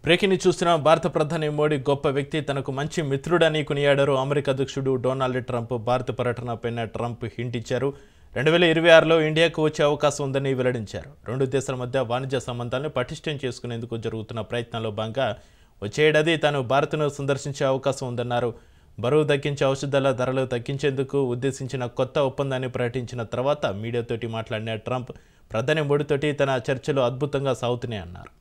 Breaking చూస్తున్న భారత ప్రధాని మోడీ గొప్ప వ్యక్తి, తనకు మంచి మిత్రుడని కొనియాడారు అమెరికా అధ్యక్షుడు డొనాల్డ్ ట్రంప్. భారత పర్యటనపైన ట్రంప్ హింట్ ఇచ్చారు. 2026లో ఇండియాకు వచ్చే అవకాశం ఉందని వెల్లడించారు. రెండు దేశాల మధ్య వాణిజ్య సంబంధాలను పటిష్టం చేసుకునేందుకు జరుగుతున్న ప్రయత్నాల్లో భాగంగా వచ్చే ఏడాది తాను భారత్ను సందర్శించే అవకాశం ఉందన్నారు. బరువు తగ్గించే ఔషధాల ధరలు తగ్గించేందుకు ఉద్దేశించిన కొత్త ఒప్పందాన్ని ప్రకటించిన తర్వాత మీడియాతోటి మాట్లాడిన ట్రంప్, ప్రధాని మోడీతోటి తన చర్చలు అద్భుతంగా సాగుతున్నాయన్నారు.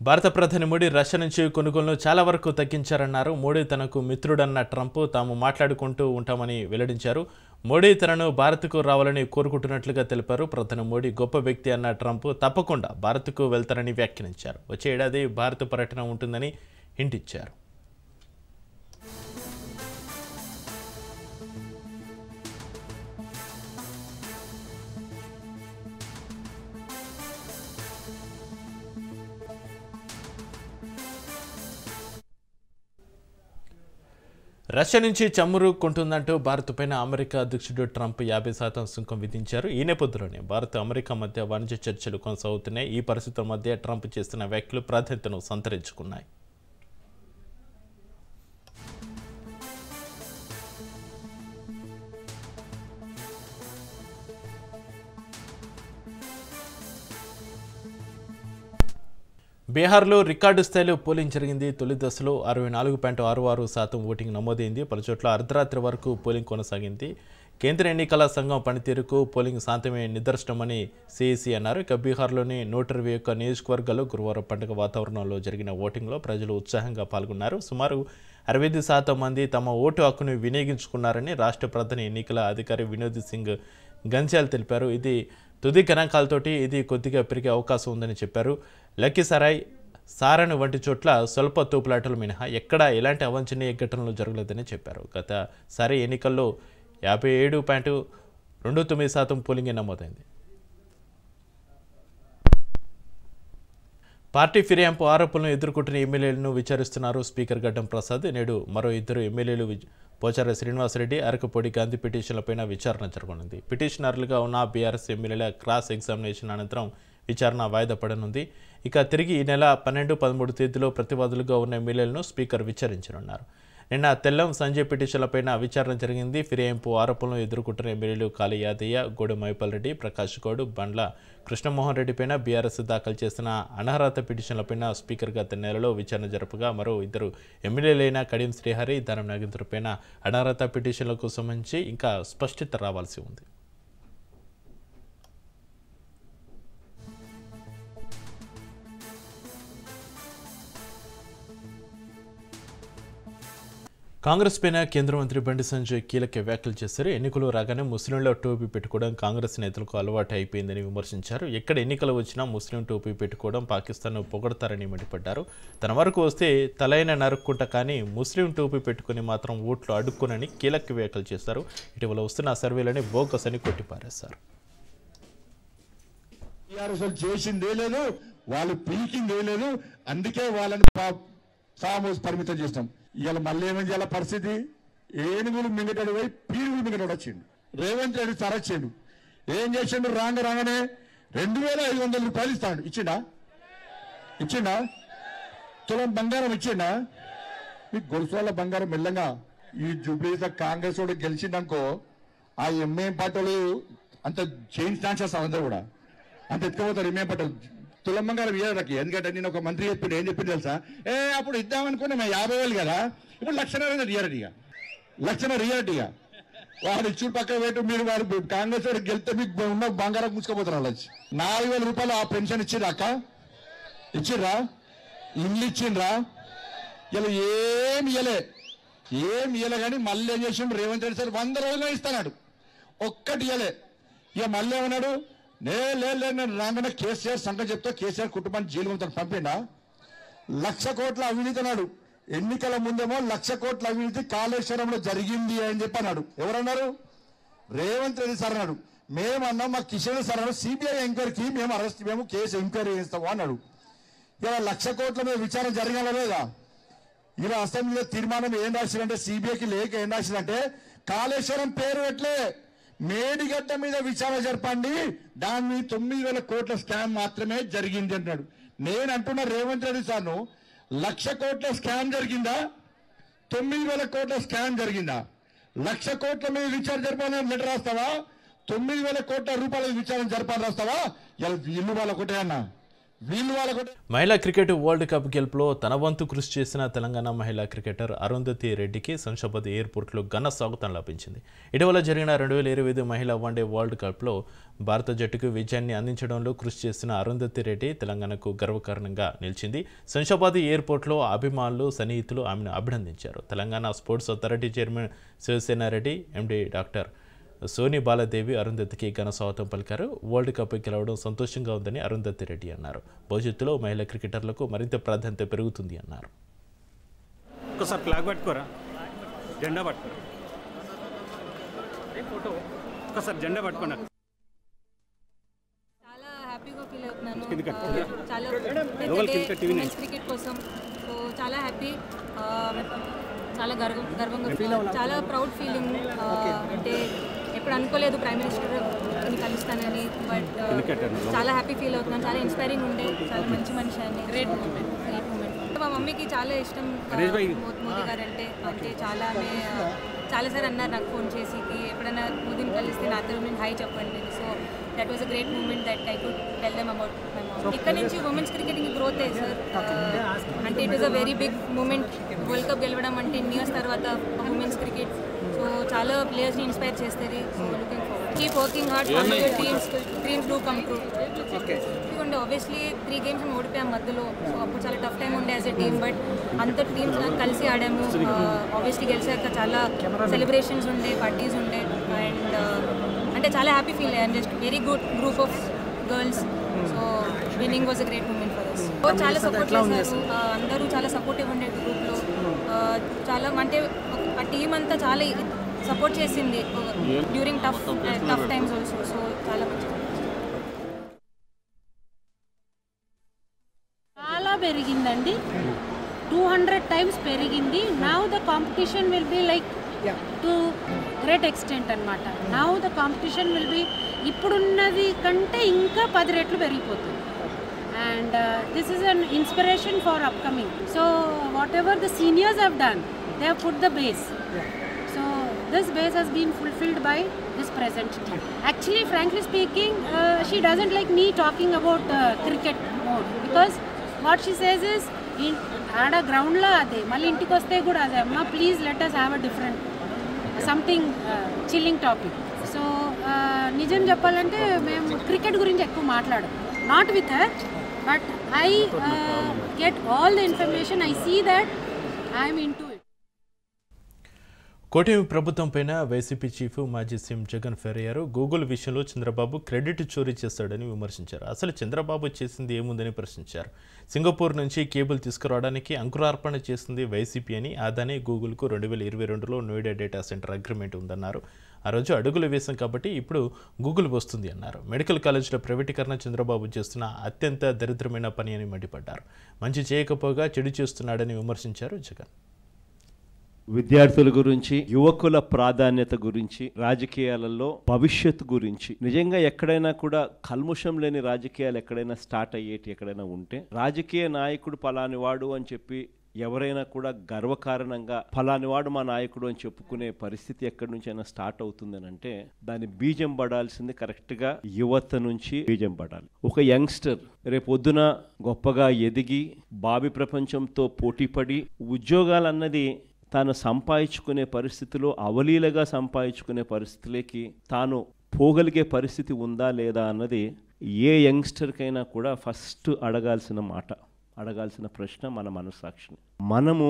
భారత ప్రధాని మోడీ రష్యా నుంచి కొనుగోలును చాలా వరకు తగ్గించారన్నారు. మోడీ తనకు మిత్రుడన్న ట్రంప్ తాము మాట్లాడుకుంటూ ఉంటామని వెల్లడించారు. మోడీ తనను భారత్కు రావాలని కోరుకుంటున్నట్లుగా తెలిపారు. ప్రధాని మోడీ గొప్ప వ్యక్తి అన్న ట్రంప్ తప్పకుండా భారత్కు వెళ్తారని వ్యాఖ్యానించారు. వచ్చే ఏడాది భారత పర్యటన ఉంటుందని హింట్ ఇచ్చారు. రష్యా నుంచి చమురు కొంటుందంటూ భారత్ పైన అమెరికా అధ్యక్షుడు ట్రంప్ 50% సుంకం విధించారు. ఈ నేపథ్యంలోనే భారత్ అమెరికా మధ్య వాణిజ్య చర్చలు కొనసాగుతున్నాయి. ఈ పరిస్థితుల మధ్య ట్రంప్ చేస్తున్న వ్యాఖ్యలు ప్రాధాన్యతను సంతరించుకున్నాయి. బీహార్లో రికార్డు స్థాయిలో పోలింగ్ జరిగింది. తొలి దశలో 64.66% ఓటింగ్ నమోదైంది. పలుచోట్ల అర్ధరాత్రి వరకు పోలింగ్ కొనసాగింది. కేంద్ర ఎన్నికల సంఘం పనితీరుకు పోలింగ్ శాంతమే నిదర్శనమని సిఈసి అన్నారు. ఇక బీహార్లోని 121 నియోజకవర్గాల్లో గురువారం పండుగ వాతావరణంలో జరిగిన ఓటింగ్లో ప్రజలు ఉత్సాహంగా పాల్గొన్నారు. సుమారు 65% మంది తమ ఓటు హక్కును వినియోగించుకున్నారని రాష్ట్ర ప్రధాన ఎన్నికల అధికారి వినోద్ సింగ్ గన్సాల్ తెలిపారు. ఇది తుది గణాంకాలతోటి ఇది కొద్దిగా పెరిగే అవకాశం ఉందని చెప్పారు. లక్కీసరాయ్, సారణ్ వంటి చోట్ల స్వల్ప తోపులాటలు మినహా ఎక్కడా ఎలాంటి అవాంఛనీయ ఘటనలు జరగలేదని చెప్పారు. గతసారి ఎన్నికల్లో 57.29% పోలింగ్ నమోదైంది. పార్టీ ఫిర్యాదు ఆరోపణలను ఎదుర్కొంటున్న ఎమ్మెల్యేలను విచారిస్తున్నారు స్పీకర్ గడ్డం ప్రసాద్. నేడు మరో ఇద్దరు ఎమ్మెల్యేలు పోచార శ్రీనివాసరెడ్డి, అరకపొడి గాంధీ పిటిషన్లపైన విచారణ జరగనుంది. పిటిషనర్లుగా ఉన్న బీఆర్ఎస్ ఎమ్మెల్యేల క్రాస్ ఎగ్జామినేషన్ అనంతరం విచారణ వాయిదా పడనుంది. ఇక తిరిగి ఈ నెల 12, 13 తేదీలో ప్రతివాదులుగా ఉన్న ఎమ్మెల్యేలను స్పీకర్ విచారించనున్నారు. నిన్న తెల్లం సంజయ్ పిటిషన్లపైన విచారణ జరిగింది. ఫిర్యాదు ఆరోపణలు ఎదుర్కొంటున్న ఎమ్మెల్యేలు కాళీ యాదయ్య, గోడు మైపాల్ రెడ్డి, ప్రకాష్ గౌడ్, బండ్ల కృష్ణమోహన్ రెడ్డిపైన బీఆర్ఎస్ దాఖలు చేసిన అనర్హత పిటిషన్లపైన స్పీకర్ గత నెలలో విచారణ జరపగా మరో ఇద్దరు ఎమ్మెల్యేలైన కడియం శ్రీహరి, దానం నాగేంద్రపైన అనర్హత పిటిషన్లకు సంబంధించి ఇంకా స్పష్టత రావాల్సి ఉంది. కాంగ్రెస్ పైన కేంద్ర మంత్రి బండి సంజయ్ కీలక వ్యాఖ్యలు చేశారు. ఎన్నికలు రాగానే ముస్లింల టోపీ పెట్టుకోవడం కాంగ్రెస్ నేతలకు అలవాటు అయిపోయిందని విమర్శించారు. ఎక్కడ ఎన్నికలు వచ్చినా ముస్లిం టోపీ పెట్టుకోవడం పాకిస్తాన్ను పొగడతారని మండిపడ్డారు. తన వరకు వస్తే తలైన నరుక్కుంటా కానీ ముస్లిం టోపీ పెట్టుకుని మాత్రం ఓట్లు అడుక్కునని కీలక వ్యాఖ్యలు చేశారు. ఇటీవల వస్తున్న సర్వేలని బోగస్ అని కొట్టిపారేశారు. చేసిందే లేదు, వాళ్ళు పీకిందే లేదు, అందుకే వాళ్ళని ఫామ్ హౌస్ పరిమితం చేస్తాం. ఇవాళ మళ్ళీ ఏమని చేయాల పరిస్థితి? ఏనుగులు మింగటాడు పోయి పీనుగులు మింగటాడు వచ్చిండు. రేవంత్ రెడ్డి సార్ వచ్చిండు. ఏం చేసిండు? రాగానే 2500 రూపాయలు ఇస్తాడు. ఇచ్చిండా? తులం బంగారం ఇచ్చిండా? మీకు గొలుసు వాళ్ళ బంగారం మెల్లగా ఈ జూబ్లీస్ కాంగ్రెస్ వాడు గెలిచిందనుకో, ఆ ఎంఏం పార్టీలు అంత చైన్ స్నాన్సెస్ అందరూ కూడా అంత ఎత్తుకుపోతారు. ఎంఏం పార్టీలు తులం బంగారం ఇయ్యడానికి. ఎందుకంటే నేను ఒక మంత్రి చెప్పిండు, ఏం చెప్పింది తెలుసా? అప్పుడు ఇద్దామనుకున్నా మేము 50,000 కదా, ఇప్పుడు 1,00,000 రియాలిటీగా 1,00,000 రియాలిటీగా వాడు ఇచ్చుడు పక్క పెట్టు. మీరు వాడు కాంగ్రెస్ వాడికి గెలితే మీకు ఉన్న బంగారం ముచ్చుకోపోతారు. వాళ్ళు 4,000 రూపాయలు ఆ పెన్షన్ ఇచ్చిర్రా అక్క? ఇచ్చిర్రా? ఇల్లు ఇచ్చిండ్రా? ఇలా ఏం ఇయ్యలే కానీ మళ్ళీ ఏం చేసిండు రేవంత్ రెడ్డి సార్? 100 రోజులు ఇస్తాడు, ఒక్కటి ఇయ్యలే. ఇక మళ్ళీ ఏమన్నాడు? నేను రాగానే కేసీఆర్ సంగతి చెప్తా, కేసీఆర్ కుటుంబాన్ని జైలు పంపిండా? 1,00,000 కోట్ల అవినీతి అన్నాడు. ఎన్నికల ముందేమో 1,00,000 కోట్ల అవినీతి కాళేశ్వరంలో జరిగింది అని చెప్పి అన్నాడు. ఎవరన్నారు? రేవంత్ రెడ్డి సార్ అన్నాడు. మేమన్నా మా కిషన్ సార్ అన్నాడు, సిబిఐ ఎంక్వైరీకి మేము కేసు ఎంక్వైరీ చేస్తాము అన్నాడు. ఇలా 1,00,000 కోట్ల మీద విచారణ జరగాల లేదా? ఇలా అసెంబ్లీలో తీర్మానం ఏం రాసిందంటే సిబిఐకి లేఖ ఏం రాసిందంటే కాళేశ్వరం పేరు ఎట్లే మేడిగడ్డ మీద విచారణ జరపండి, దాని మీద 9,000 కోట్ల స్కామ్ మాత్రమే జరిగింది అంటాడు. నేను అంటున్నా రేవంత్ రెడ్డి సార్ను, 1,00,000 కోట్ల స్కామ్ జరిగిందా, 9,000 కోట్ల స్కామ్ జరిగిందా? 1,00,000 కోట్ల మీద విచారణ జరపాలని లెటర్ రాస్తావా, 9,000 కోట్ల రూపాయల విచారణ జరపాలని రాస్తావా? ఇలా వీళ్ళు వాళ్ళకొటే అన్న, వీళ్ళు వాళ్ళకొటే. మహిళా క్రికెట్ వరల్డ్ కప్ గెలుపులో తన వంతు కృషి చేసిన తెలంగాణ మహిళా క్రికెటర్ అరుంధతి రెడ్డికి శంషాబాద్ ఎయిర్పోర్ట్లో ఘన స్వాగతం లభించింది. ఇటీవల జరిగిన 2025 మహిళా వన్డే వరల్డ్ కప్లో భారత జట్టుకు విజయాన్ని అందించడంలో కృషి చేసిన అరుంధతి రెడ్డి తెలంగాణకు గర్వకారణంగా నిలిచింది. శంషాబాద్ ఎయిర్పోర్ట్లో అభిమానులు, సన్నిహితులు ఆమెను అభినందించారు. Telangana sports authority chairman Shiva Sena Reddy, MD doctor Soni Baladevi అరుంధతికి ఘన స్వాగతం పలికారు. వరల్డ్ కప్ గెలవడం సంతోషంగా ఉందని అరుంధతి రెడ్డి అన్నారు. భవిష్యత్తులో మహిళా క్రికెటర్లకు మరింత ప్రాధాన్యత పెరుగుతుంది అన్నారు. ఒకసారి ఫ్లాగ్ పట్టుకోరా, జెండా పట్టుకోరా, ఒకసారి జెండా పట్టుకోండి. చాలా హ్యాపీగా ఫీల్ అవుతున్నాను. చాలా క్రికెట్ కోసం చాలా హ్యాపీ, చాలా గర్వంగా ఫీల్, చాలా ప్రౌడ్ ఫీలింగ్. అంటే ఎప్పుడు అనుకోలేదు ప్రైమ్ మినిస్టర్ని కలుస్తానని, బట్ చాలా హ్యాపీ ఫీల్ అవుతున్నాను. చాలా ఇన్స్పైరింగ్ ఉండే, చాలా మంచి మనిషి అని. Great moment. మా మమ్మీకి చాలా ఇష్టం మోదీ గారు అంటే చాలాసారి అన్నారు నాకు ఫోన్ చేసి, ఎప్పుడైనా మోదీని కలిస్తే నాతో నేను హై చెప్పండి. So that was a great moment that I could tell them about my mom. ఇక్కడ నుంచి ఉమెన్స్ క్రికెటింగ్ గ్రోత్ అయ్యి సార్, అంటే it is a very big moment. World cup గెలవడం అంటే 10 years తర్వాత ఉమెన్స్ క్రికెట్. సో చాలా ప్లేయర్స్ని ఇన్స్పైర్ చేస్తుంది. So looking forward, keep working hard for your dreams do come true. ఎందుకంటే ఆబ్వియస్లీ 3 games ఓడిపోయాం మధ్యలో. సో అప్పుడు చాలా టఫ్ టైం ఉండే యాజ్ ఎ టీమ్, బట్ అంత టీమ్స్ కలిసి ఆడాము. ఆబ్వియస్లీ గెలిచాక చాలా సెలబ్రేషన్స్ ఉండే, పార్టీస్ ఉండే, అండ్ అంటే చాలా హ్యాపీ ఫీల్ అయ్యాను. Just very good group of girls. So winning was a great moment for us. చాలా సపోర్ట్ చేశారు, అందరూ చాలా సపోర్టివ్ ఉండే గ్రూప్లో. చాలా అంటే ఆ టీం అంతా చాలా సపోర్ట్ చేసింది during tough times also. So చాలా మంచి, చాలా పెరిగిందండి, 200 times పెరిగింది. Now the competition will be like to great extent అనమాట. Now the competition will be ఇప్పుడున్నది కంటే ఇంకా 10 రెట్లు పెరిగిపోతుంది. And this is an inspiration for upcoming. So whatever the seniors have done, they have put the base. So this base has been fulfilled by this present team. Actually, frankly speaking, she doesn't like me talking about cricket more, because what she says is ఆడ గ్రౌండ్లో అదే, మళ్ళీ ఇంటికి వస్తే కూడా అదే, అమ్మ please let us have a different something chilling topic. So నిజం చెప్పాలంటే మేము క్రికెట్ గురించి ఎక్కువ మాట్లాడం, not with her, but I get all the information, I see that I'm into it. కూటమి ప్రభుత్వంపైన వైసీపీ చీఫ్ మాజీ సీఎం జగన్ ఫైర్ అయ్యారు. గూగుల్ విషయంలో చంద్రబాబు క్రెడిట్ చోరీ చేస్తాడని విమర్శించారు. అసలు చంద్రబాబు చేసింది ఏముందని ప్రశ్నించారు. సింగపూర్ నుంచి కేబుల్ తీసుకురావడానికి అంకురార్పణ చేసింది వైసీపీ అని, అదాని గూగుల్కు 2022లో నోయిడా డేటా సెంటర్ అగ్రిమెంట్ ఉందన్నారు. ఆ రోజు అడుగులు వేశాం కాబట్టి ఇప్పుడు గూగుల్ వస్తుంది అన్నారు. మెడికల్ కాలేజీల ప్రైవేటీకరణ చంద్రబాబు చేస్తున్న అత్యంత దరిద్రమైన పని అని మండిపడ్డారు. మంచి చేయకపోగా చెడు చేస్తున్నాడని విమర్శించారు జగన్. విద్యార్థుల గురించి, యువకుల ప్రాధాన్యత గురించి, రాజకీయాలలో భవిష్యత్తు గురించి, నిజంగా ఎక్కడైనా కూడా కల్ముషం లేని రాజకీయాలు ఎక్కడైనా స్టార్ట్ అయ్యేటి ఎక్కడైనా ఉంటే, రాజకీయ నాయకుడు పలానివాడు అని చెప్పి ఎవరైనా కూడా గర్వకారణంగా ఫలానివాడు మా నాయకుడు అని చెప్పుకునే పరిస్థితి ఎక్కడి నుంచి అయినా స్టార్ట్ అవుతుందని అంటే, దాని బీజం పడాల్సింది కరెక్ట్గా యువత నుంచి బీజం పడాలి. ఒక యంగ్స్టర్ రేపొద్దున గొప్పగా ఎదిగి భావి ప్రపంచంతో పోటీపడి ఉద్యోగాలన్నది తాను సంపాదించుకునే పరిస్థితిలో, అవలీలగా సంపాదించుకునే పరిస్థితిలోకి తాను పోగలిగే పరిస్థితి ఉందా లేదా అన్నది ఏ యంగ్స్టర్కైనా కూడా ఫస్ట్ అడగాల్సిన మాట, అడగాల్సిన ప్రశ్న మన మనస్సాక్షిని. మనము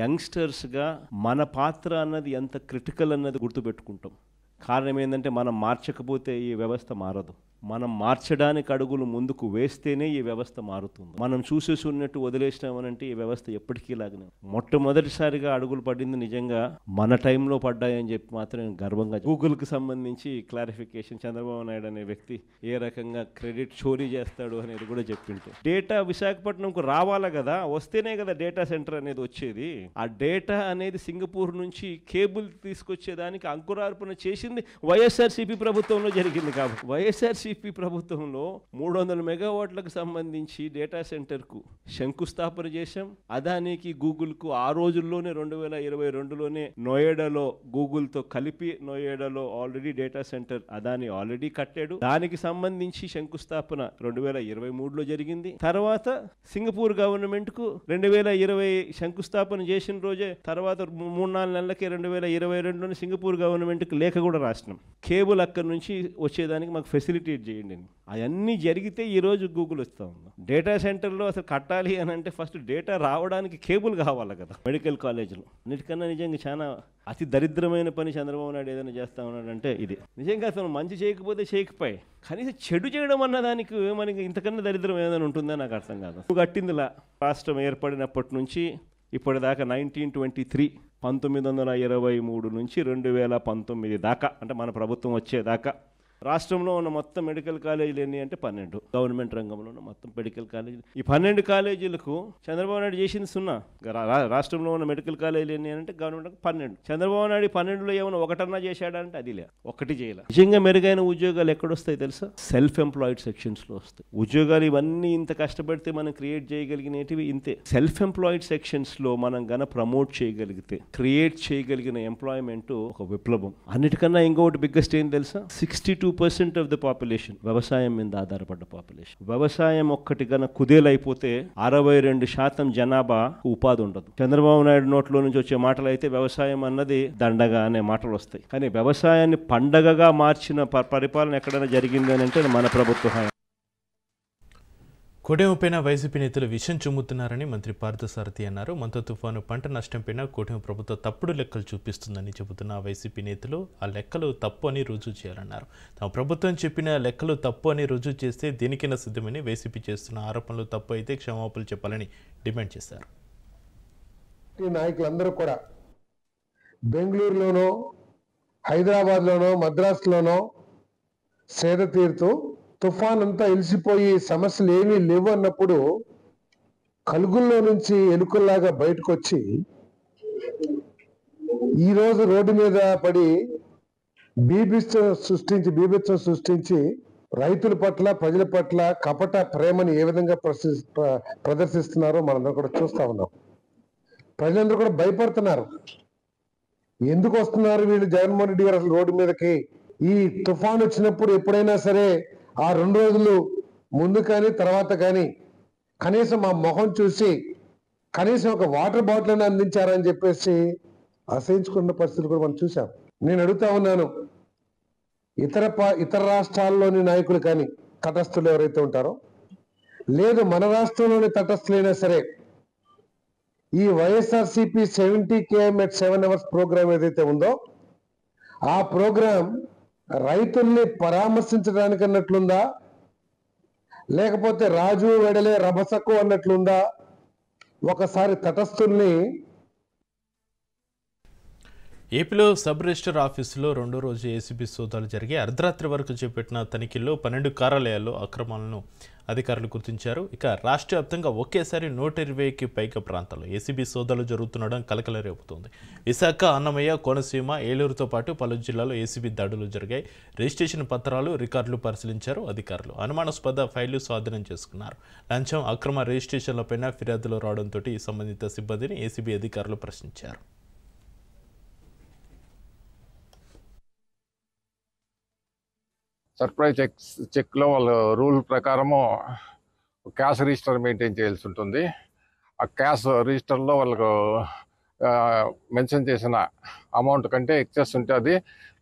యంగ్స్టర్స్గా మన పాత్ర అన్నది ఎంత క్రిటికల్ అన్నది గుర్తుపెట్టుకుంటాం. కారణం ఏంటంటే మనం మార్చకపోతే ఈ వ్యవస్థ మారదు. మనం మార్చడానికి అడుగులు ముందుకు వేస్తేనే ఈ వ్యవస్థ మారుతుంది. మనం చూసేసి ఉన్నట్టు వదిలేసినామనంటే ఈ వ్యవస్థ ఎప్పటికీ లాగానే. మొట్టమొదటిసారిగా అడుగులు పడింది నిజంగా మన టైంలో పడ్డాయని చెప్పి మాత్రం గర్వంగా. గూగుల్కి సంబంధించి క్లారిఫికేషన్ చంద్రబాబు నాయుడు అనే వ్యక్తి ఏ రకంగా క్రెడిట్ చోరీ చేస్తాడు అనేది కూడా చెప్పింటే, డేటా విశాఖపట్నంకు రావాలా కదా, వస్తేనే కదా డేటా సెంటర్ అనేది వచ్చేది. ఆ డేటా అనేది సింగపూర్ నుంచి కేబుల్ తీసుకొచ్చేదానికి అంకురార్పణ చేసింది వైఎస్ఆర్సీపీ ప్రభుత్వంలో జరిగింది. కాబట్టి వైఎస్ఆర్సీపీ ప్రభుత్వంలో 300 మెగావాట్లకు సంబంధించి డేటా సెంటర్కు శంకుస్థాపన చేశాం. అదానికి గూగుల్కు ఆ రోజుల్లోనే 2022లోనే నోయిడాలో గూగుల్తో కలిపి నోయిడాలో already data centre Adani already కట్టాడు. దానికి సంబంధించి శంకుస్థాపన 2023లో జరిగింది. తర్వాత సింగపూర్ గవర్నమెంట్కు 2020 శంకుస్థాపన చేసిన రోజే తర్వాత 3-4 నెలలకే 2022లోనే సింగపూర్ గవర్నమెంట్కి లేఖ కూడా రాసినాం, కేబుల్ అక్కడి నుంచి వచ్చేదానికి మాకు ఫెసిలిటేట్ చేయండి అని. అవన్నీ జరిగితే ఈరోజు గూగుల్ వస్తూ ఉంది. డేటా సెంటర్లో అసలు కట్టాలి అని అంటే ఫస్ట్ డేటా రావడానికి కేబుల్ కావాలి కదా. మెడికల్ కాలేజీలో అన్నిటికన్నా నిజంగా చాలా అతి దరిద్రమైన పని చంద్రబాబు నాయుడు ఏదైనా చేస్తా ఉన్నాడంటే ఇది. నిజంగా అసలు మంచి చేయకపోతే చేయకపోయి కనీసం చెడు చేయడం అన్నదానికి మనకి ఇంతకన్నా దరిద్రం ఏదైనా ఉంటుందో నాకు అర్థం కాదు. కట్టిందిలా రాష్ట్రం ఏర్పడినప్పటి నుంచి ఇప్పటిదాకా 1923 1923 నుంచి 2019 దాకా, అంటే మన ప్రభుత్వం వచ్చేదాకా రాష్ట్రంలో ఉన్న మొత్తం మెడికల్ కాలేజీలు ఎన్ని అంటే 12. గవర్నమెంట్ రంగంలో ఉన్న మొత్తం మెడికల్ కాలేజీలు, ఈ 12 కాలేజీలకు చంద్రబాబు నాయుడు చేసింది 0. రాష్ట్రంలో ఉన్న మెడికల్ కాలేజీలు ఎన్ని అంటే గవర్నమెంట్ 12. చంద్రబాబు నాయుడు 12లో ఏమైనా ఒకటన్నా చేశాడంటే అది లే, ఒకటి చేయలే. నిజంగా మెరుగైన ఉద్యోగాలు ఎక్కడొస్తాయి తెలుసా? సెల్ఫ్ ఎంప్లాయిడ్ సెక్షన్స్లో వస్తాయి ఉద్యోగాలు. ఇవన్నీ ఇంత కష్టపడితే మనం క్రియేట్ చేయగలిగినవి ఇంతే. సెల్ఫ్ ఎంప్లాయిడ్ సెక్షన్స్లో మనం గన ప్రమోట్ చేయగలిగితే, క్రియేట్ చేయగలిగిన ఎంప్లాయ్మెంట్ ఒక విప్లవం. అన్నిటికన్నా ఇంకొకటి బిగ్గెస్ట్ ఏం తెలుసా? 62% ఆఫ్ ద పాపులేషన్ వ్యవసాయం మీద ఆధారపడ్డ పాపులేషన్. వ్యవసాయం ఒక్కటి గన కుదేలైపోతే 62% జనాభా ఉపాధి ఉండదు. చంద్రబాబు నాయుడు నోట్లో నుంచి వచ్చే మాటలు అయితే వ్యవసాయం అన్నది దండగా అనే మాటలు వస్తాయి. కానీ వ్యవసాయాన్ని పండగగా మార్చిన పరిపాలన ఎక్కడైనా జరిగింది అని అంటే మన ప్రభుత్వం. కూటమిపైన వైసీపీ నేతలు విషం చుమ్ముతున్నారని మంత్రి పార్థసారథి అన్నారు. మంత తుఫాను పంట నష్టంపైన కూటమి ప్రభుత్వం తప్పుడు లెక్కలు చూపిస్తుందని చెబుతున్న వైసీపీ నేతలు ఆ లెక్కలు తప్పు అని రుజువు చేయాలన్నారు. తమ ప్రభుత్వం చెప్పిన లెక్కలు తప్పు అని రుజువు చేస్తే దీనికైనా సిద్ధమని, వైసీపీ చేస్తున్న ఆరోపణలు తప్పు అయితే క్షమాపణలు చెప్పాలని డిమాండ్ చేశారు. నాయకులందరూ కూడా బెంగళూరులోనో, హైదరాబాద్లోనో, మద్రాసులోనో సేద తీరుతూ తుఫాన్ అంతా ఎలిసిపోయి సమస్యలు ఏమీ లేవు అన్నప్పుడు కలుగుల్లో నుంచి ఎలుకల్లాగా బయటకు వచ్చి ఈరోజు రోడ్డు మీద పడి బీభత్సం సృష్టించి రైతుల పట్ల, ప్రజల పట్ల కపట ప్రేమని ఏ విధంగా ప్రదర్శిస్తున్నారో మనందరం కూడా చూస్తా ఉన్నాం. ప్రజలందరూ కూడా భయపడుతున్నారు. ఎందుకు వస్తున్నారు వీళ్ళు జగన్మోహన్ రెడ్డి గారు అసలు రోడ్డు మీదకి? ఈ తుఫాన్ వచ్చినప్పుడు ఎప్పుడైనా సరే ఆ 2 రోజులు ముందు కానీ తర్వాత కానీ కనీసం ఆ మొహం చూసి కనీసం ఒక వాటర్ బాటిల్ అని అందించారని చెప్పేసి అసహించుకున్న పరిస్థితులు కూడా మనం చూసాం. నేను అడుగుతా ఉన్నాను, ఇతర రాష్ట్రాల్లోని నాయకులు కానీ తటస్థులు ఎవరైతే ఉంటారో, లేదు మన రాష్ట్రంలోని తటస్థులైనా సరే, ఈ YSRCP 70 km at 7 hours programme ఏదైతే ఉందో ఆ ప్రోగ్రాం రైతుల్ని పరామర్శించడానికి అన్నట్లుందా, లేకపోతే రాజు వెడలే రభసకు అన్నట్లుందా? ఒకసారి తటస్థుల్ని. ఏపీలో సబ్ రిజిస్టర్ ఆఫీసులో 2వ రోజు ఏసీబీ సోదాలు జరిగి అర్ధరాత్రి వరకు చేపట్టిన తనిఖీల్లో 12 కార్యాలయాల్లో అక్రమాలను అధికారులు గుర్తించారు. ఇక రాష్ట్ర వ్యాప్తంగా ఒకేసారి 120కి పైగా ప్రాంతాల్లో ఏసీబీ సోదాలు జరుగుతుండడం కలకలం రేపుతోంది. విశాఖ, అన్నమయ్య, కోనసీమ, ఏలూరుతో పాటు పలు జిల్లాల్లో ఏసీబీ దాడులు జరిగాయి. రిజిస్ట్రేషన్ పత్రాలు, రికార్డులు పరిశీలించారు అధికారులు. అనుమానాస్పద ఫైళ్లు స్వాధీనం చేసుకున్నారు. లంచం, అక్రమ రిజిస్ట్రేషన్లపైన ఫిర్యాదులు రావడంతో సంబంధిత సిబ్బందిని ఏసీబీ అధికారులు ప్రశ్నించారు. సర్ప్రైజ్ చెక్లో వాళ్ళ రూల్ ప్రకారము క్యాష్ రిజిస్టర్ మెయింటైన్ చేయాల్సి ఉంటుంది. ఆ క్యాష్ రిజిస్టర్లో వాళ్ళకు మెన్షన్ చేసిన అమౌంట్ కంటే ఎక్సెస్ ఉంటే అది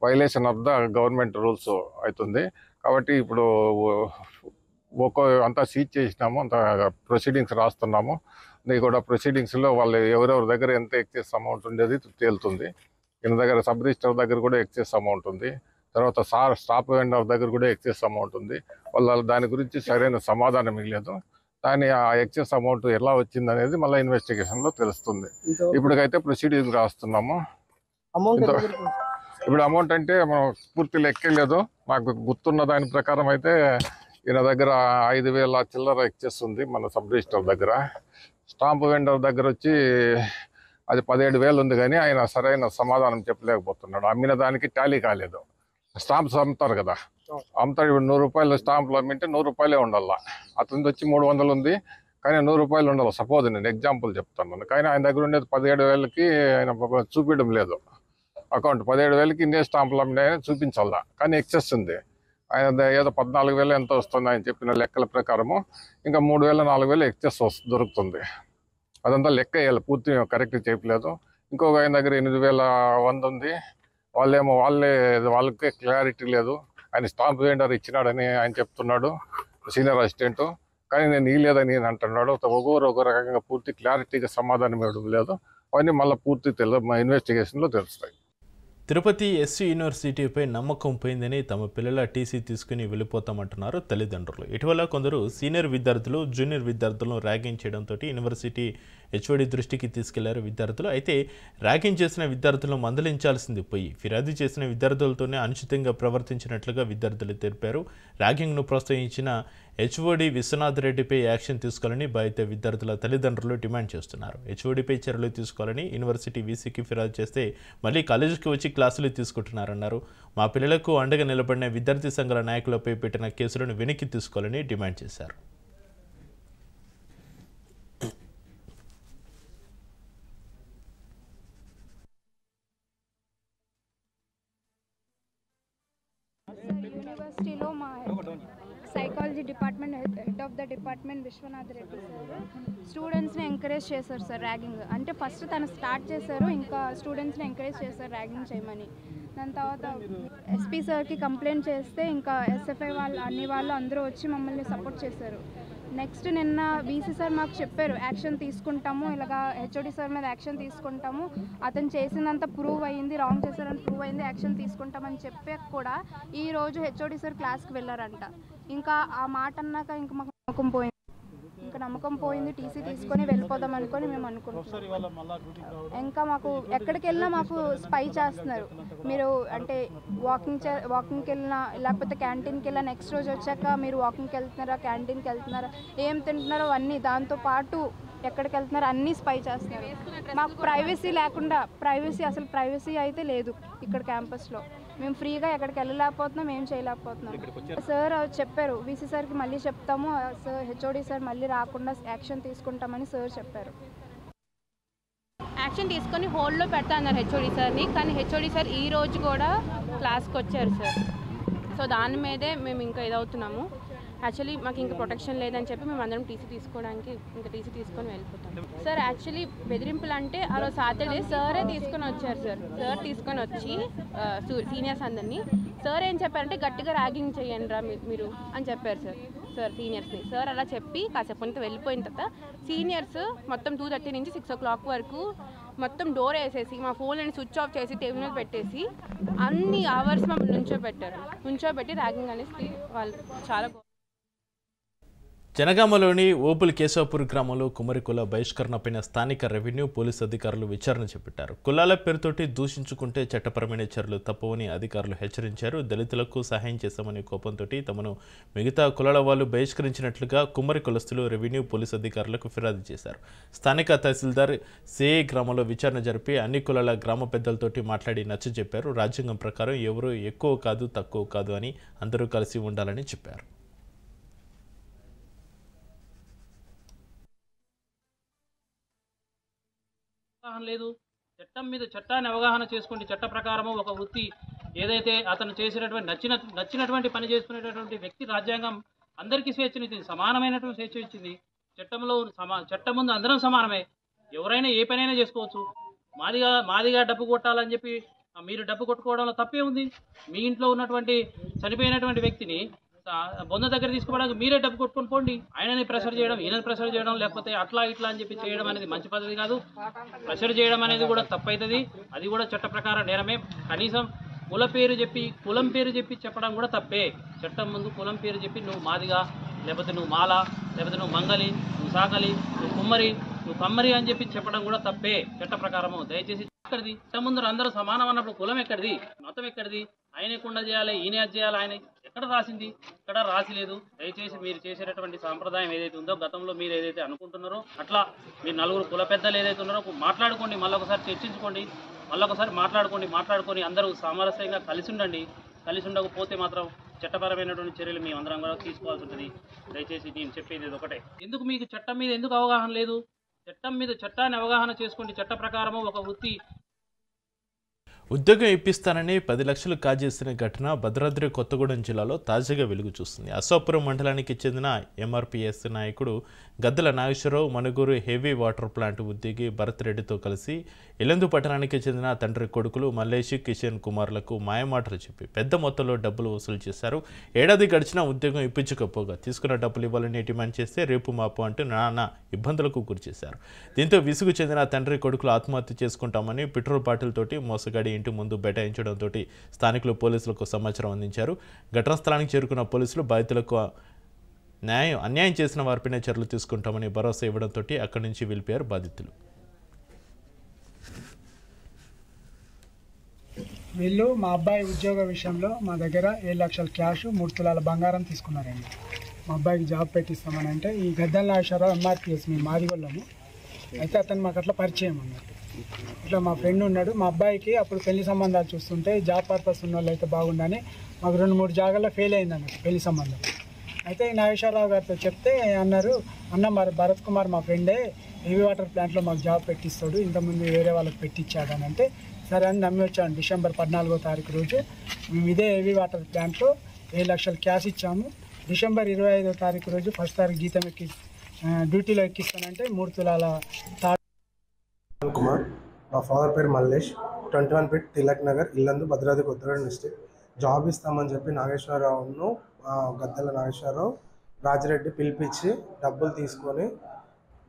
violation of the government rules అవుతుంది. కాబట్టి ఇప్పుడు అంతా సీజ్ చేసినాము, అంత ప్రొసీడింగ్స్ రాస్తున్నాము. ఇది కూడా ప్రొసీడింగ్స్లో వాళ్ళు ఎవరెవరి దగ్గర ఎంత ఎక్సెస్ అమౌంట్ ఉండేది తేలుతుంది. ఈయన దగ్గర సబ్ రిజిస్టర్ దగ్గర కూడా ఎక్సెస్ అమౌంట్ ఉంది. తర్వాత స్టాప్ వెండర్ దగ్గర కూడా ఎక్సెస్ అమౌంట్ ఉంది. వాళ్ళ దాని గురించి సరైన సమాధానం ఇవ్వలేదు. కానీ ఆ ఎక్సెస్ అమౌంట్ ఎలా వచ్చింది అనేది మళ్ళీ ఇన్వెస్టిగేషన్లో తెలుస్తుంది. ఇప్పటికైతే ప్రొసీడింగ్ రాస్తున్నాము. ఇప్పుడు అమౌంట్ అంటే మనం పూర్తి లెక్కలేదు. నాకు గుర్తున్న దాని ప్రకారం అయితే ఈయన దగ్గర 5,000 చిల్లర ఎక్సెస్ ఉంది మన సబ్ రిజిస్టర్ దగ్గర. స్టాంప్ వెండర్ దగ్గర వచ్చి అది 17,000 ఉంది, కానీ ఆయన సరైన సమాధానం చెప్పలేకపోతున్నాడు. అమ్మిన దానికి టాలీ కాలేదు. స్టాంప్స్ అమ్ముతారు కదా, అమ్ముతాడు. ఇప్పుడు 100 రూపాయలు స్టాంపులు అమ్మింటే 100 రూపాయలే ఉండాల. అతనిది వచ్చి 300 ఉంది, కానీ 100 రూపాయలు ఉండాలి. సపోజ్ నేను ఎగ్జాంపుల్ చెప్తాను. కానీ ఆయన దగ్గర ఉండేది 17,000కి ఆయన చూపించడం లేదు. అకౌంట్ 17,000కి ఇన్నే స్టాంపులు అమ్మినాయని చూపించాలా, కానీ ఎక్సెస్ ఉంది. ఆయన ఏదో 14,000 ఎంత వస్తుంది ఆయన చెప్పిన లెక్కల ప్రకారము. ఇంకా 3,000 4,000 ఎక్సెస్ దొరుకుతుంది. అదంతా లెక్క వేయాలి, పూర్తి కరెక్ట్ చెప్పలేదు. ఇంకొక ఆయన దగ్గర 8,100 ఉంది. వాళ్ళకే క్లారిటీ లేదు. ఆయన స్టాంప్ వెండర్ ఇచ్చినాడని ఆయన చెప్తున్నాడు, సీనియర్ అసిస్టెంట్. కానీ నేను ఇవ్వలేదని నేను అంటున్నాడు. ఒక రకంగా పూర్తి క్లారిటీగా సమాధానం ఇవ్వడం లేదు. అవన్నీ మళ్ళీ పూర్తి ఇన్వెస్టిగేషన్లో తెలుస్తాయి. తిరుపతి ఎస్సీ యూనివర్సిటీపై నమ్మకం పోయిందని తమ పిల్లల టీసీ తీసుకుని వెళ్ళిపోతామంటున్నారు తల్లిదండ్రులు. ఇటీవల కొందరు సీనియర్ విద్యార్థులు జూనియర్ విద్యార్థులను ర్యాగింగ్ చేయడంతో యూనివర్సిటీ హెచ్ఓడి దృష్టికి తీసుకెళ్లారు విద్యార్థులు. అయితే ర్యాగింగ్ చేసిన విద్యార్థులను మందలించాల్సింది పోయి ఫిర్యాదు చేసిన విద్యార్థులతోనే అనుచితంగా ప్రవర్తించినట్లుగా విద్యార్థులు తెలిపారు. ర్యాగింగ్ను ప్రోత్సహించిన హెచ్ఓడి విశ్వనాథ్ రెడ్డిపై యాక్షన్ తీసుకోవాలని బాధిత విద్యార్థుల తల్లిదండ్రులు డిమాండ్ చేస్తున్నారు. హెచ్ఓడిపై చర్యలు తీసుకోవాలని యూనివర్సిటీ వీసీకి ఫిర్యాదు చేస్తే మళ్ళీ కాలేజీకి వచ్చి క్లాసులు తీసుకుంటున్నారన్నారు. మా పిల్లలకు అండగా నిలబడిన విద్యార్థి సంఘాల నాయకులపై పెట్టిన కేసులను వెనక్కి తీసుకోవాలని డిమాండ్ చేశారు. యూనివర్సిటీలో మా psychology department head of the department Vishwanath Reddy sir స్టూడెంట్స్ని ఎంకరేజ్ చేశారు సార్ ర్యాగింగ్. అంటే ఫస్ట్ తను స్టార్ట్ చేశారు, ఇంకా స్టూడెంట్స్ని ఎంకరేజ్ చేశారు ర్యాగింగ్ చేయమని. దాని తర్వాత ఎస్పీ సార్కి కంప్లైంట్ చేస్తే ఇంకా ఎస్ఎఫ్ఐ వాళ్ళు అన్ని వాళ్ళు అందరూ వచ్చి మమ్మల్ని సపోర్ట్ చేశారు. నెక్స్ట్ నిన్న బీసీ సార్ మాకు చెప్పారు యాక్షన్ తీసుకుంటాము, ఇలాగా హెచ్ఓడి సార్ మీద యాక్షన్ తీసుకుంటాము, అతను చేసిందంతా ప్రూవ్ అయ్యింది, రాంగ్ చేశారని ప్రూవ్ అయింది, యాక్షన్ తీసుకుంటామని చెప్పాక కూడా ఈరోజు హెచ్ఓడి సార్ క్లాస్కి వెళ్ళారంట. ఇంకా ఆ మాట అన్నాక ఇంకా మాకు నమ్మకం పోయింది, టీసీ తీసుకొని వెళ్ళిపోదాం అనుకొని మేము అనుకుంటున్నాం. ఇంకా మాకు ఎక్కడికి వెళ్ళినా మాకు స్పై చేస్తున్నారు. మీరు అంటే వాకింగ్కి వెళ్ళినా లేకపోతే క్యాంటీన్కి వెళ్ళినా నెక్స్ట్ రోజు వచ్చాక మీరు వాకింగ్కి వెళ్తున్నారా, క్యాంటీన్కి వెళ్తున్నారా, ఏం తింటున్నారో అన్నీ, దాంతోపాటు ఎక్కడికి వెళ్తున్నారు అన్నీ స్పై చేస్తున్నారు. మాకు ప్రైవసీ లేకుండా, అసలు ప్రైవసీ అయితే లేదు ఇక్కడ క్యాంపస్లో. మేము ఫ్రీగా ఎక్కడికి వెళ్ళలేకపోతున్నాం, ఏం చేయలేకపోతున్నాం. సార్ చెప్పారు వీసీ సార్కి మళ్ళీ చెప్తాము సార్, హెచ్ఓడి సార్ మళ్ళీ రాకుండా యాక్షన్ తీసుకుంటామని సార్ చెప్పారు. యాక్షన్ తీసుకొని హోల్డ్లో పెడతా అన్నారు హెచ్ఓడి సార్ని. కానీ హెచ్ఓడి సార్ ఈ రోజు కూడా క్లాస్కి వచ్చారు సార్. సో దాని మీదే మేము ఇంకా ఇదవుతున్నాము. యాక్చువల్లీ మాకు ఇంకా ప్రొటెక్షన్ లేదని చెప్పి మేము అందరం టీసీ తీసుకోవడానికి ఇంకా టీసీ తీసుకొని వెళ్ళిపోతాం సార్. యాక్చువల్లీ బెదిరింపులు అంటే ఆ రోజు సాటర్డే సారే తీసుకొని వచ్చారు సార్. సార్ తీసుకొని వచ్చి సీనియర్స్ అందరినీ సార్ ఏం చెప్పారంటే గట్టిగా ర్యాగింగ్ చేయండి రా మీరు అని చెప్పారు సార్ సీనియర్స్ని. సార్ అలా చెప్పి కాసేపు వెళ్ళిపోయిన తర్వాత సీనియర్స్ మొత్తం 2:30 నుంచి 6 o'clock వరకు మొత్తం డోర్ వేసేసి మా ఫోన్లని స్విచ్ ఆఫ్ చేసి టేబుల్ మీద పెట్టేసి అన్ని అవర్స్ మమ్మల్ని నుంచోబెట్టి ర్యాగింగ్ అనేది వాళ్ళు చాలా. జనగామలోని ఓపుల్ కేశవపూర్ గ్రామంలో కుమ్మరి కుల బహిష్కరణపైన స్థానిక రెవెన్యూ పోలీసు అధికారులు విచారణ చేపట్టారు. కులాల పేరుతోటి దూషించుకుంటే చట్టపరమైన చర్యలు తప్పవని అధికారులు హెచ్చరించారు. దళితులకు సహాయం చేశామనే కోపంతో తమను మిగతా కులాల వాళ్ళు బహిష్కరించినట్లుగా కుమ్మరి కులస్తులు రెవెన్యూ పోలీసు అధికారులకు ఫిర్యాదు చేశారు. స్థానిక తహసీల్దార్ సిఐ గ్రామంలో విచారణ జరిపి అన్ని కులాల గ్రామ పెద్దలతోటి మాట్లాడి నచ్చజెప్పారు. రాజ్యాంగం ప్రకారం ఎవరూ ఎక్కువ కాదు తక్కువ కాదు అని అందరూ కలిసి ఉండాలని చెప్పారు. లేదు, చట్టం మీద చట్టాన్ని అవగాహన చేసుకుంటే చట్ట ప్రకారము ఒక వృత్తి ఏదైతే అతను చేసినటువంటి నచ్చినటువంటి పని చేసుకునేటటువంటి వ్యక్తి రాజ్యాంగం అందరికీ స్వేచ్ఛనిచ్చింది, సమానమైనటువంటి స్వేచ్ఛ ఇచ్చింది. చట్టం ముందు అందరం సమానమే, ఎవరైనా ఏ పనైనా చేసుకోవచ్చు. మాదిగా డబ్బు కొట్టాలని చెప్పి మీరు డబ్బు కొట్టుకోవడంలో తప్పే ఉంది. మీ ఇంట్లో ఉన్నటువంటి చనిపోయినటువంటి వ్యక్తిని బొంద దగ్గర తీసుకోవడానికి మీరే డబ్బు కొట్టుకొని పోండి. ఆయనని ప్రెషర్ చేయడం, ఈయనని ప్రెషర్ చేయడం, లేకపోతే అట్లా ఇట్లా అని చెప్పి చేయడం అనేది మంచి పద్ధతి కాదు. ప్రెషర్ చేయడం అనేది కూడా తప్పవుతుంది, అది కూడా చట్ట ప్రకారం నేరమే. కనీసం కులం పేరు చెప్పి చెప్పడం కూడా తప్పే. చట్టం ముందు కులం పేరు చెప్పి నువ్వు మాదిగా, లేకపోతే నువ్వు మాల, లేకపోతే నువ్వు మంగలి, నువ్వు సాకలి, నువ్వు కుమ్మరి, నువ్వు కమ్మరి అని చెప్పి చెప్పడం కూడా తప్పే చట్ట ప్రకారము. దయచేసి ఎక్కడిది చట్టం ముందు అందరూ సమానం అన్నప్పుడు కులం ఎక్కడిది, మతం ఎక్కడిది, ఆయన కుండా చేయాలి, ఈయన చేయాలి, ఆయన ఎక్కడ రాసింది? ఎక్కడ రాసిలేదు. దయచేసి మీరు చేసేటటువంటి సాంప్రదాయం ఏదైతే ఉందో, గతంలో మీరు ఏదైతే అనుకుంటున్నారో అట్లా మీరు నలుగురు కుల పెద్దలు ఏదైతే ఉన్నారో మాట్లాడుకోండి, మళ్ళీ ఒకసారి చర్చించుకోండి, మళ్ళీ ఒకసారి మాట్లాడుకొని అందరూ సామరస్యంగా కలిసి ఉండండి. కలిసి ఉండకపోతే మాత్రం చట్టపరమైనటువంటి చర్యలు మేము అందరం కూడా తీసుకోవాల్సి ఉంటుంది. దయచేసి నేను చెప్పేది ఇది ఒకటే. ఎందుకు మీకు చట్టం మీద ఎందుకు అవగాహన లేదు? చట్టాన్ని అవగాహన చేసుకోండి. చట్ట ప్రకారము ఒక వృత్తి ఉద్యోగం ఇప్పిస్తానని 10 లక్షలు కాజేసిన ఘటన భద్రాద్రి కొత్తగూడెం జిల్లాలో తాజాగా వెలుగు చూస్తుంది. అశ్వాపురం మండలానికి చెందిన ఎంఆర్పీఎస్ నాయకుడు Gaddala Nageswararao Manuguru heavy water plant ఉద్యోగి భరత్ రెడ్డితో కలిసి ఇలందు పట్టణానికి చెందిన తండ్రి కొడుకులు మల్లేష్ కిషన్ కుమార్లకు మాయమాటలు చెప్పి పెద్ద మొత్తంలో డబ్బులు వసూలు చేశారు. ఏడాది గడిచినా ఉద్యోగం ఇప్పించకపోగా తీసుకున్న డబ్బులు ఇవ్వాలని డిమాండ్ చేస్తే రేపు మాపు అంటూ నానా ఇబ్బందులకు గురిచేశారు. దీంతో విసుగు చెందిన తండ్రి కొడుకులు ఆత్మహత్య చేసుకుంటామని పెట్రోల్ బాటిల్ తోటి మోసగాడి ఇంటి ముందు బైఠాయించడంతో స్థానికులు పోలీసులకు సమాచారం అందించారు. ఘటనా స్థలానికి చేరుకున్న పోలీసులు బాధితులకు అన్యాయం చేసిన వారిపైనే చర్యలు తీసుకుంటామని భరోసా ఇవ్వడంతో అక్కడి నుంచి వెళ్ళిపోయారు బాధితులు. వీళ్ళు మా అబ్బాయి ఉద్యోగ విషయంలో మా దగ్గర 7 లక్షల క్యాష్ 3 తులాల బంగారం తీసుకున్నారండి. మా అబ్బాయికి జాబ్ పెట్టిస్తామని అంటే ఈ గద్దల నాగేశ్వరరావు ఎంఆర్పీఎస్ మేము మాదిగొల్లము అయితే అతను మాకు అట్లా పరిచయం అన్నట్టు. ఇట్లా మా ఫ్రెండ్ ఉన్నాడు, మా అబ్బాయికి అప్పుడు పెళ్లి సంబంధాలు చూస్తుంటే జాబ్ పర్పస్ ఉన్న వాళ్ళు అయితే బాగుండని మాకు 2-3 జాగాల్లో ఫెయిల్ అయింది అన్నట్టు పెళ్లి సంబంధం. అయితే నాగేశ్వరరావు గారితో చెప్తే అన్నారు, అన్న మరి భరత్ కుమార్ మా ఫ్రెండే హెవీ వాటర్ ప్లాంట్లో మాకు జాబ్ పెట్టిస్తాడు, ఇంతకుముందు వేరే వాళ్ళకి పెట్టించాడని అంటే సరే అని నమ్మి వచ్చాను. డిసెంబర్ 14వ తారీఖు రోజు మేము ఇదే హెవీ వాటర్ ప్లాంట్లో 7 లక్షలు క్యాష్ ఇచ్చాము. డిసెంబర్ 25వ తారీఖు రోజు ఫస్ట్ తారీఖు జీతం డ్యూటీలో ఎక్కిస్తానంటే 3 తులాల కుమార్. మా ఫాదర్ పేరు Mallesh. 21 feet Tilak Nagar, Yellandu, Bhadradri Kothagudem district. Job ఇస్తామని చెప్పి నాగేశ్వరరావును గద్దల నాగేశ్వరరావు రాజిరెడ్డి పిలిపించి డబ్బులు తీసుకొని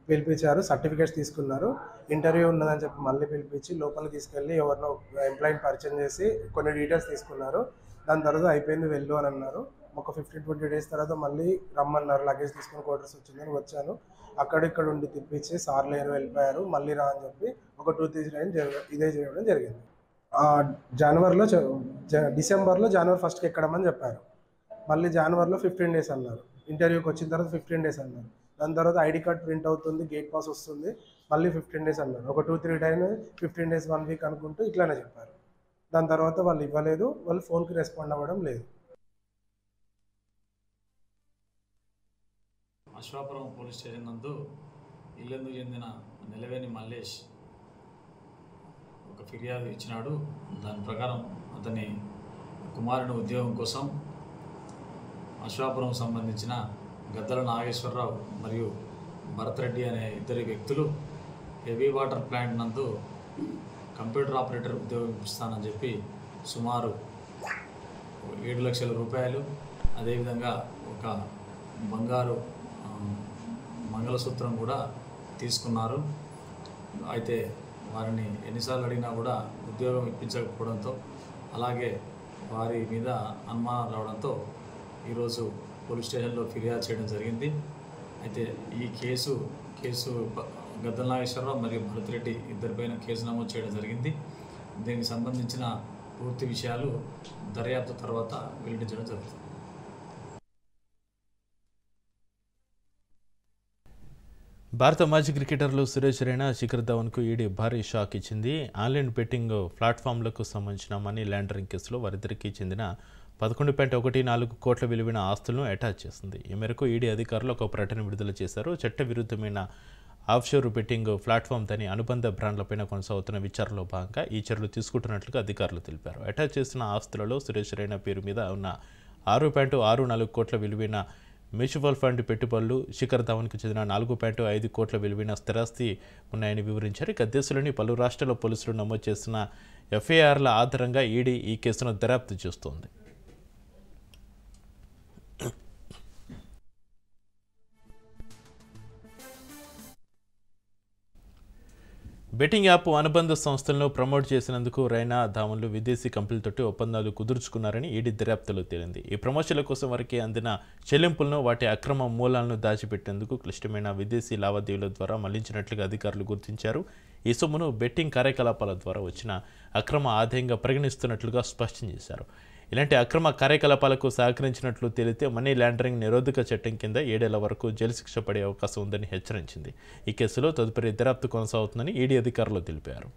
పిలిపించారు. సర్టిఫికేట్స్ తీసుకున్నారు. ఇంటర్వ్యూ ఉన్నదని చెప్పి మళ్ళీ పిలిపించి లోపలికి తీసుకెళ్ళి ఎవరినో ఎంప్లాయీని పరిచయం చేసి కొన్ని డీటెయిల్స్ తీసుకున్నారు. దాని తర్వాత అయిపోయింది వెళ్ళు అని అన్నారు. ఒక 15-20 డేస్ తర్వాత మళ్ళీ రమ్మన్నారు. లగేజ్ తీసుకొని క్వార్టర్స్ వచ్చిందని వచ్చాను. అక్కడిక్కడ ఉండి తిప్పించి సార్ లేరు వెళ్ళిపోయారు, మళ్ళీ రా అని చెప్పి ఒక 2-3 టైమ్స్ ఇదే చేయడం జరిగింది. డిసెంబర్లో జనవరి 1st ఎక్కడమని చెప్పారు. మళ్ళీ జనవరిలో 15 డేస్ అన్నారు. ఇంటర్వ్యూకి వచ్చిన తర్వాత 15 డేస్ అన్నారు. దాని తర్వాత ఐడి కార్డ్ ప్రింట్ అవుతుంది, గేట్ పాస్ వస్తుంది, మళ్ళీ 15 డేస్ అన్నారు. ఒక 2-3 టైమ్ 15 డేస్ 1 వీక్ అనుకుంటూ ఇట్లానే చెప్పారు. దాని తర్వాత వాళ్ళు ఇవ్వలేదు, వాళ్ళు ఫోన్కి రెస్పాండ్ అవ్వడం లేదు. అశ్వాపురం పోలీస్ స్టేషన్ నందు ఇల్లందు చెందిన నెలవేని మల్లేష్ ఒక ఫిర్యాదు ఇచ్చినాడు. దాని ప్రకారం అతని కుమారుని ఉద్యోగం కోసం అశ్వాపురం సంబంధించిన గద్దల నాగేశ్వరరావు మరియు భరత్ రెడ్డి అనే 2 వ్యక్తులు హెవీ వాటర్ ప్లాంట్ నందు కంప్యూటర్ ఆపరేటర్ ఉద్యోగం ఇస్తానని చెప్పి సుమారు 7 లక్షల రూపాయలు, అదేవిధంగా ఒక బంగారు మంగళసూత్రం కూడా తీసుకున్నారు. అయితే వారిని ఎన్నిసార్లు అడిగినా కూడా ఉద్యోగం ఇప్పించకపోవడంతో, అలాగే వారి మీద అనుమానాలు రావడంతో ఈరోజు పోలీస్ స్టేషన్లో ఫిర్యాదు చేయడం జరిగింది. అయితే ఈ కేసు గద్దల నాగేశ్వరరావు మరియు భరత్ రెడ్డి ఇద్దరిపైన కేసు నమోదు చేయడం జరిగింది. దీనికి సంబంధించిన పూర్తి విషయాలు దర్యాప్తు తర్వాత వెల్లడించడం జరుగుతుంది. భారత మాజీ క్రికెటర్లు సురేష్ రైనా, శిఖర్ ధవన్కు ఈడీ భారీ షాక్ ఇచ్చింది. ఆన్లైన్ బెట్టింగ్ ప్లాట్ఫామ్లకు సంబంధించిన మనీ లాండరింగ్ కేసులో వారిద్దరికీ చెందిన 11.14 కోట్ల విలువైన ఆస్తులను అటాచ్ చేసింది. ఈ మేరకు ఈడీ అధికారులు ఒక ప్రకటన విడుదల చేశారు. చట్టవిరుద్ధమైన ఆఫ్షోర్ బెట్టింగ్ ప్లాట్ఫామ్ దాని అనుబంధ బ్రాండ్లపైన కొనసాగుతున్న విచారణలో భాగంగా ఈ చర్యలు తీసుకుంటున్నట్లుగా అధికారులు తెలిపారు. అటాచ్ చేసిన ఆస్తులలో సురేష్ రైనా పేరు మీద ఉన్న 6.64 కోట్ల విలువైన మ్యూచువల్ ఫండ్ పెట్టుబడులు, శిఖర్ ధవన్కు చెందిన 4.5 కోట్ల విలువైన స్థిరాస్తి ఉన్నాయని వివరించారు. ఇక దేశంలోని పలు రాష్ట్రాల పోలీసులు నమోదు చేసిన ఎఫ్ఐఆర్ల ఆధారంగా ఈడీ ఈ కేసును దర్యాప్తు చేస్తోంది. బెట్టింగ్ యాప్ అనుబంధ సంస్థలను ప్రమోట్ చేసినందుకు రైనా ధామన్లు విదేశీ కంపెనీలతోటి ఒప్పందాలు కుదుర్చుకున్నారని ఈడీ దర్యాప్తులో తేలింది. ఈ ప్రమోషన్ల కోసం వారికి అందిన చెల్లింపులను వాటి అక్రమ మూలాలను దాచిపెట్టేందుకు క్లిష్టమైన విదేశీ లావాదేవీల ద్వారా మళ్లించినట్లుగా అధికారులు గుర్తించారు. ఈ సొమ్మును బెట్టింగ్ కార్యకలాపాల ద్వారా వచ్చిన అక్రమ ఆదాయంగా పరిగణిస్తున్నట్లుగా స్పష్టం చేశారు. ఇలాంటి అక్రమ కార్యకలాపాలకు సహకరించినట్లు తేలితే మనీ లాండరింగ్ నిరోధక చట్టం కింద 7 ఏళ్ల వరకు జైలు శిక్ష పడే అవకాశం ఉందని హెచ్చరించింది. ఈ కేసులో తదుపరి దర్యాప్తు కొనసాగుతుందని ఈడీ అధికారులు తెలిపారు.